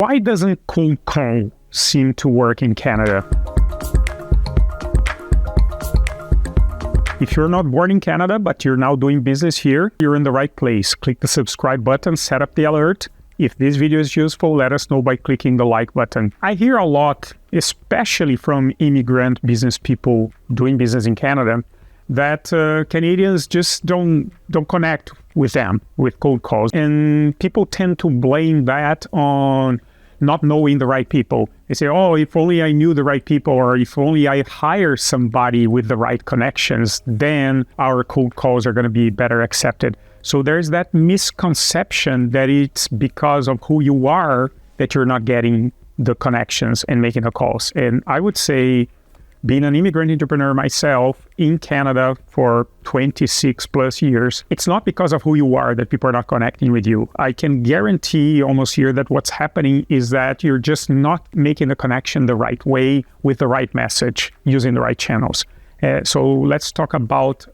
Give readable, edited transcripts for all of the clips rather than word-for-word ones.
Why doesn't cold call seem to work in Canada? If you're not born in Canada, but you're now doing business here, you're in the right place. Click the subscribe button, set up the alert. If this video is useful, let us know by clicking the like button. I hear a lot, especially from immigrant business people doing business in Canada, that Canadians just don't connect with them, with cold calls. And people tend to blame that on not knowing the right people. They say, oh, if only I knew the right people, or if only I hire somebody with the right connections, then our cold calls are going to be better accepted. So there's that misconception that it's because of who you are that you're not getting the connections and making the calls. And I would say, being an immigrant entrepreneur myself in Canada for 26 plus years, it's not because of who you are that people are not connecting with you. I can guarantee almost here that what's happening is that you're just not making the connection the right way with the right message, using the right channels. So let's talk about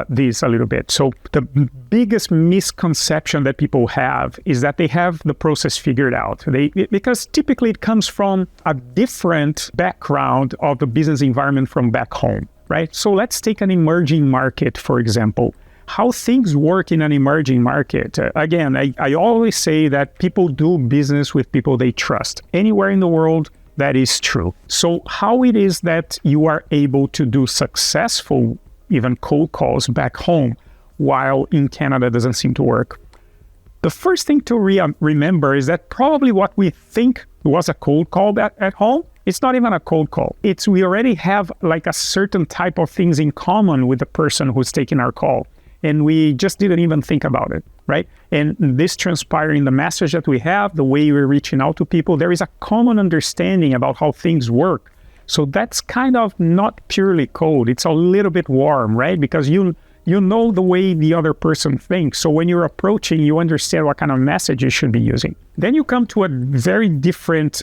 this a little bit. So the biggest misconception that people have is that they have the process figured out. Because typically it comes from a different background of the business environment from back home, right? So let's take an emerging market, for example. How things work in an emerging market. Again, I always say that people do business with people they trust. Anywhere in the world, that is true. So how it is that you are able to do successful, even cold calls back home, while in Canada doesn't seem to work? The first thing to remember is that probably what we think was a cold call at home, it's not even a cold call. It's we already have like a certain type of things in common with the person who's taking our call. And we just didn't even think about it, right? And this transpiring the message that we have, the way we're reaching out to people, there is a common understanding about how things work. So that's kind of not purely cold. It's a little bit warm, right? Because you know the way the other person thinks. So when you're approaching, you understand what kind of message you should be using. Then you come to a very different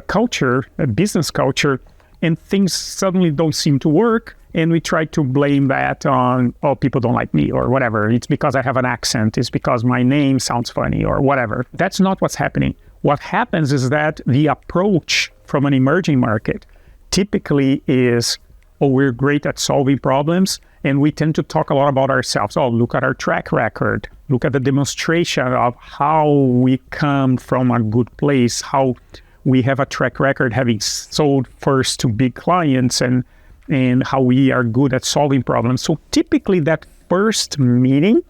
culture, a business culture, and things suddenly don't seem to work. And we try to blame that on, oh, people don't like me or whatever. It's because I have an accent. It's because my name sounds funny or whatever. That's not what's happening. What happens is that the approach from an emerging market typically is, oh, we're great at solving problems. And we tend to talk a lot about ourselves. Oh, look at our track record. Look at the demonstration of how we come from a good place, how we have a track record having sold first to big clients and how we are good at solving problems. So typically that first meeting,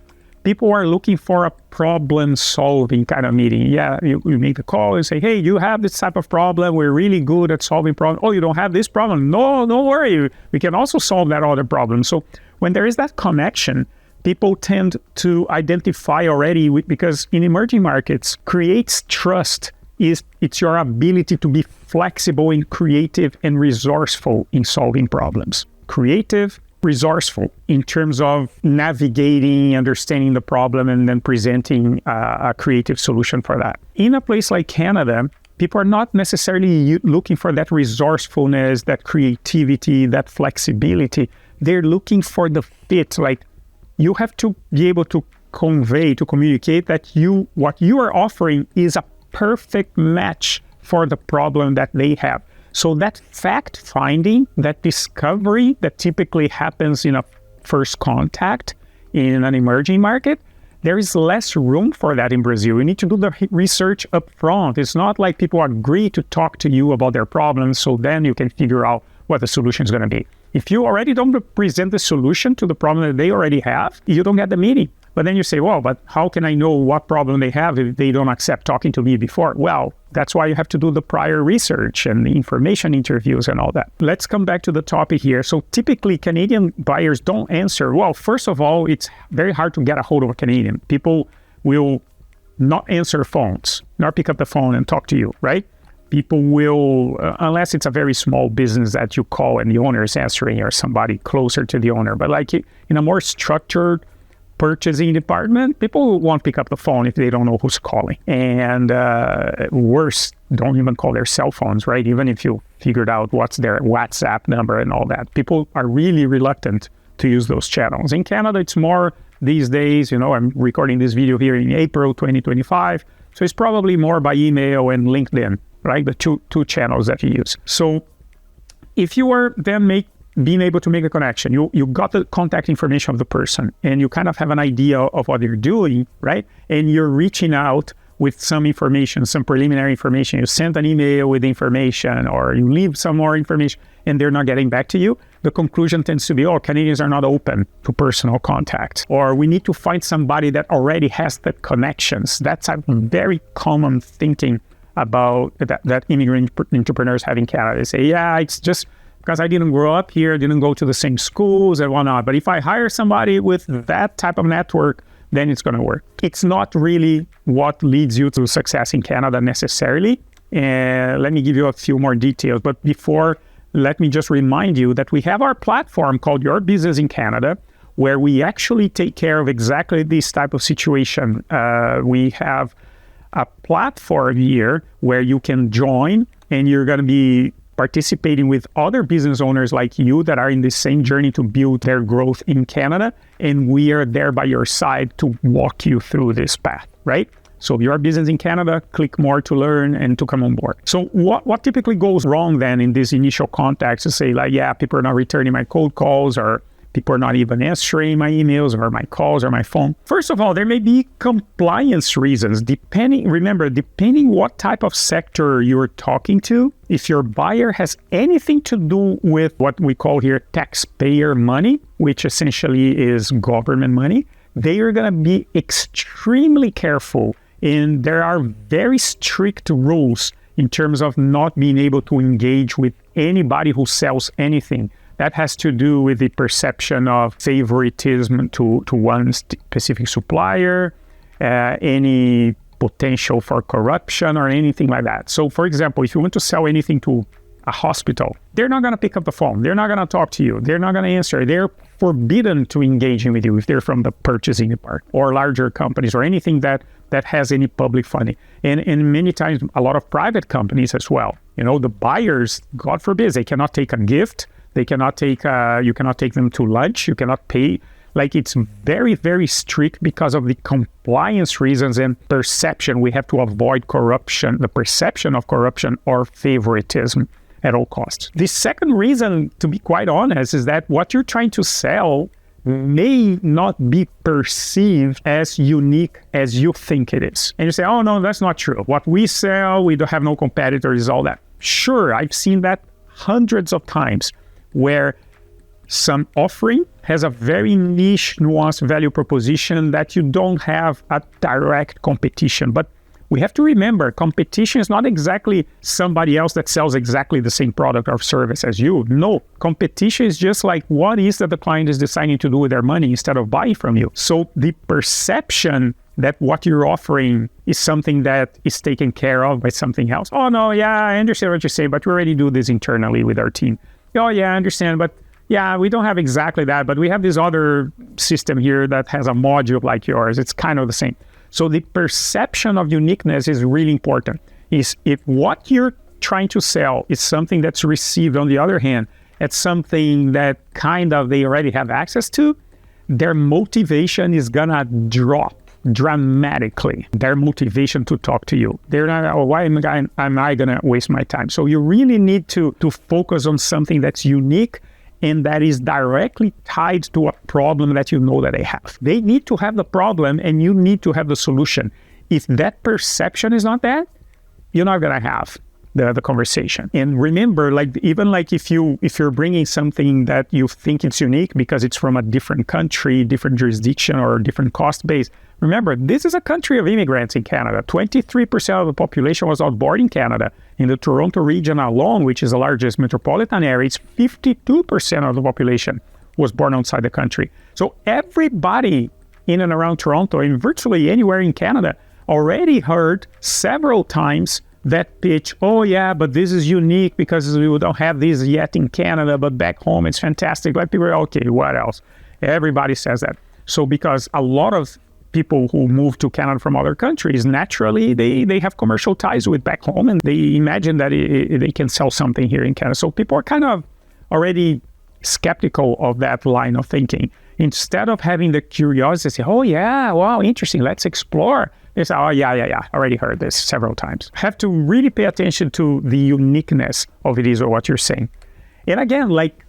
people are looking for a problem-solving kind of meeting. Yeah, you make the call and say, hey, you have this type of problem. We're really good at solving problems. Oh, you don't have this problem? No, don't worry. We can also solve that other problem. So when there is that connection, people tend to identify already because in emerging markets, creates trust. It's your ability to be flexible and creative and resourceful in solving problems. Creative, resourceful in terms of navigating, understanding the problem, and then presenting a creative solution for that. In a place like Canada, people are not necessarily looking for that resourcefulness, that creativity, that flexibility. They're looking for the fit. Like you have to be able to convey, to communicate that what you are offering is a perfect match for the problem that they have. So that fact-finding, that discovery that typically happens in a first contact in an emerging market, there is less room for that in Brazil. You need to do the research up front. It's not like people agree to talk to you about their problems, so then you can figure out what the solution is going to be. If you already don't present the solution to the problem that they already have, you don't get the meeting. But then you say, well, but how can I know what problem they have if they don't accept talking to me before? Well, that's why you have to do the prior research and the information interviews and all that. Let's come back to the topic here. So typically Canadian buyers don't answer. Well, first of all, it's very hard to get a hold of a Canadian. People will not answer phones, not pick up the phone and talk to you, right? People will, unless it's a very small business that you call and the owner is answering or somebody closer to the owner. But like in a more structured purchasing department, people won't pick up the phone if they don't know who's calling. And worse, don't even call their cell phones, right? Even if you figured out what's their WhatsApp number and all that. People are really reluctant to use those channels. In Canada, it's more these days, I'm recording this video here in April 2025. So it's probably more by email and LinkedIn, right? The two channels that you use. So if you are then being able to make a connection, you got the contact information of the person and you kind of have an idea of what they're doing, right? And you're reaching out with some information, some preliminary information. You send an email with information or you leave some more information and they're not getting back to you. The conclusion tends to be, Canadians are not open to personal contact, or we need to find somebody that already has the connections. That's a very common thinking about that immigrant entrepreneurs have in Canada. They say, it's just because I didn't grow up here, didn't go to the same schools and whatnot. But if I hire somebody with that type of network, then it's going to work. It's not really what leads you to success in Canada necessarily. And let me give you a few more details. But before, let me just remind you that we have our platform called Your Business in Canada, where we actually take care of exactly this type of situation. We have a platform here where you can join and you're going to be participating with other business owners like you that are in the same journey to build their growth in Canada. And we are there by your side to walk you through this path, right? So Your Business in Canada, click more to learn and to come on board. So what typically goes wrong then in these initial contacts to say like, people are not returning my cold calls, or people are not even answering my emails or my calls or my phone. First of all, there may be compliance reasons, depending what type of sector you're talking to. If your buyer has anything to do with what we call here taxpayer money, which essentially is government money, they are going to be extremely careful. And there are very strict rules in terms of not being able to engage with anybody who sells anything. That has to do with the perception of favoritism to one specific supplier, any potential for corruption or anything like that. So, for example, if you want to sell anything to a hospital, they're not going to pick up the phone. They're not going to talk to you. They're not going to answer. They're forbidden to engaging with you if they're from the purchasing department or larger companies or anything that has any public funding. And many times, a lot of private companies as well. The buyers, God forbid, they cannot take a gift. They cannot take, you cannot take them to lunch. You cannot pay. Like, it's very, very strict because of the compliance reasons and perception. We have to avoid corruption, the perception of corruption or favoritism at all costs. The second reason, to be quite honest, is that what you're trying to sell may not be perceived as unique as you think it is. And you say, oh, no, that's not true. What we sell, we don't have no competitors, all that. Sure, I've seen that hundreds of times, where some offering has a very niche, nuanced value proposition that you don't have a direct competition. But we have to remember, competition is not exactly somebody else that sells exactly the same product or service as you. No, competition is just like what is that the client is deciding to do with their money instead of buying from you. So the perception that what you're offering is something that is taken care of by something else. Oh, no, I understand what you're saying, but we already do this internally with our team. Oh, I understand, but we don't have exactly that, but we have this other system here that has a module like yours. It's kind of the same. So the perception of uniqueness is really important. If what you're trying to sell is something that's received, on the other hand, as something that kind of they already have access to, their motivation is gonna drop dramatically. Their motivation to talk to you. They're not, why am I going to waste my time? So you really need to focus on something that's unique and that is directly tied to a problem that you know that they have. They need to have the problem and you need to have the solution. If that perception is not that, you're not going to have the conversation. And remember, if you're bringing something that you think it's unique because it's from a different country, different jurisdiction, or different cost base, remember, this is a country of immigrants in Canada. 23% of the population was born in Canada. In the Toronto region alone, which is the largest metropolitan area, it's 52% of the population was born outside the country. So everybody in and around Toronto and virtually anywhere in Canada already heard several times that pitch, but this is unique because we don't have this yet in Canada, but back home it's fantastic. Like people are, okay, what else? Everybody says that. So because a lot of people who move to Canada from other countries, naturally they have commercial ties with back home and they imagine that they can sell something here in Canada. So people are kind of already skeptical of that line of thinking. Instead of having the curiosity, say, wow, interesting, let's explore. You say, oh, yeah. Already heard this several times. Have to really pay attention to the uniqueness of it is or what you're saying. And again, like,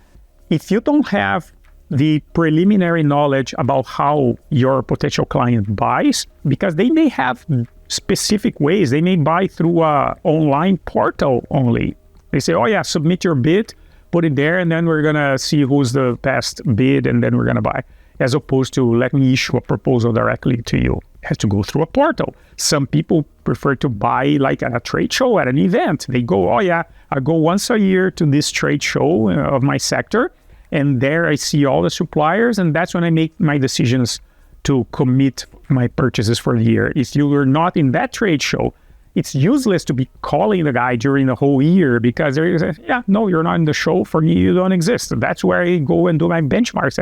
if you don't have the preliminary knowledge about how your potential client buys, because they may have specific ways. They may buy through a online portal only. They say, oh yeah, submit your bid, put it there, and then we're going to see who's the best bid, and then we're going to buy. As opposed to, let me issue a proposal directly to you. It has to go through a portal. Some people prefer to buy like at a trade show, at an event. They go, oh yeah, I go once a year to this trade show of my sector, and there I see all the suppliers, and that's when I make my decisions to commit my purchases for the year. If you are not in that trade show, it's useless to be calling the guy during the whole year because they're going to say, yeah, no, you're not in the show. For me, you don't exist. That's where I go and do my benchmarks.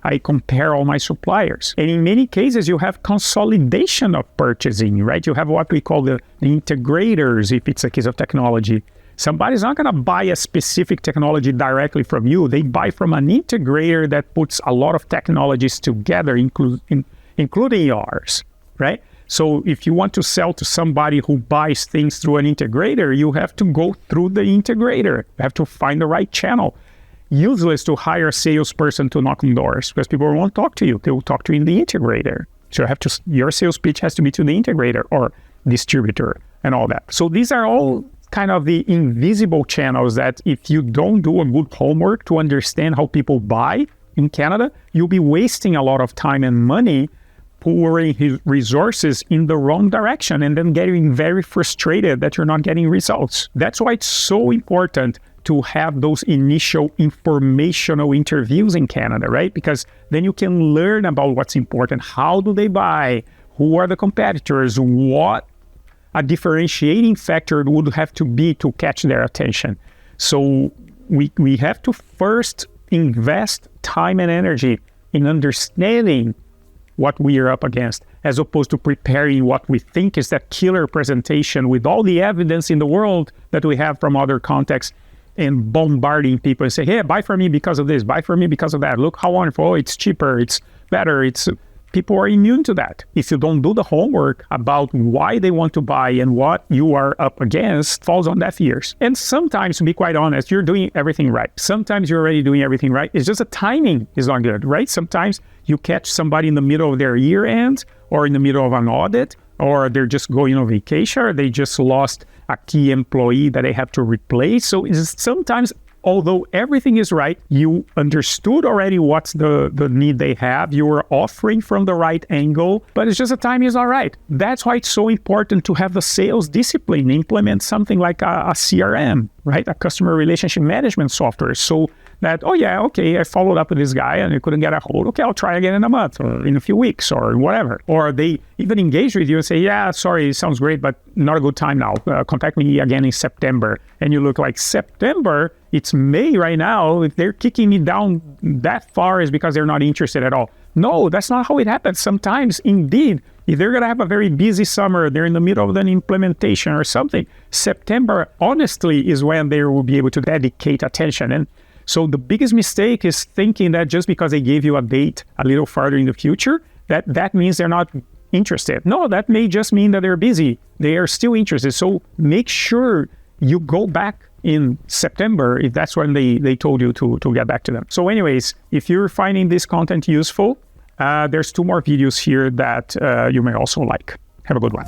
I compare all my suppliers. And in many cases, you have consolidation of purchasing, right? You have what we call the integrators, if it's a case of technology. Somebody's not going to buy a specific technology directly from you. They buy from an integrator that puts a lot of technologies together, including yours, right? So if you want to sell to somebody who buys things through an integrator, you have to go through the integrator. You have to find the right channel. Useless to hire a salesperson to knock on doors because people won't talk to you. They will talk to you in the integrator. So your sales pitch has to be to the integrator or distributor and all that. So these are all kind of the invisible channels that if you don't do a good homework to understand how people buy in Canada, you'll be wasting a lot of time and money pouring his resources in the wrong direction and then getting very frustrated that you're not getting results. That's why it's so important to have those initial informational interviews in Canada, right? Because then you can learn about what's important. How do they buy? Who are the competitors? What a differentiating factor would have to be to catch their attention. So we have to first invest time and energy in understanding what we are up against, as opposed to preparing what we think is that killer presentation with all the evidence in the world that we have from other contexts and bombarding people and say, hey, buy from me because of this, buy from me because of that. Look how wonderful, oh, it's cheaper, it's better, people are immune to that. If you don't do the homework about why they want to buy and what you are up against, falls on deaf ears. And sometimes, to be quite honest, you're doing everything right. Sometimes you're already doing everything right. It's just the timing is not good, right? Sometimes you catch somebody in the middle of their year end or in the middle of an audit, or they're just going on vacation, or they just lost a key employee that they have to replace. So it's sometimes, although everything is right, you understood already what's the need they have. You were offering from the right angle, but it's just the timing is not right. That's why it's so important to have the sales discipline, implement something like a CRM, right? A customer relationship management software. So that, oh yeah, okay, I followed up with this guy and I couldn't get a hold. Okay, I'll try again in a month or in a few weeks or whatever. Or they even engage with you and say, yeah, sorry, it sounds great, but not a good time now. Contact me again in September. And you look like, September? It's May right now. If they're kicking me down that far, is because they're not interested at all. No, that's not how it happens. Sometimes, indeed, if they're going to have a very busy summer, they're in the middle of an implementation or something, September, honestly, is when they will be able to dedicate attention. And so the biggest mistake is thinking that just because they gave you a date a little farther in the future, that means they're not interested. No, that may just mean that they're busy. They are still interested. So make sure you go back in September if that's when they told you to get back to them. So anyways, if you're finding this content useful, there's 2 more videos here that you may also like. Have a good one.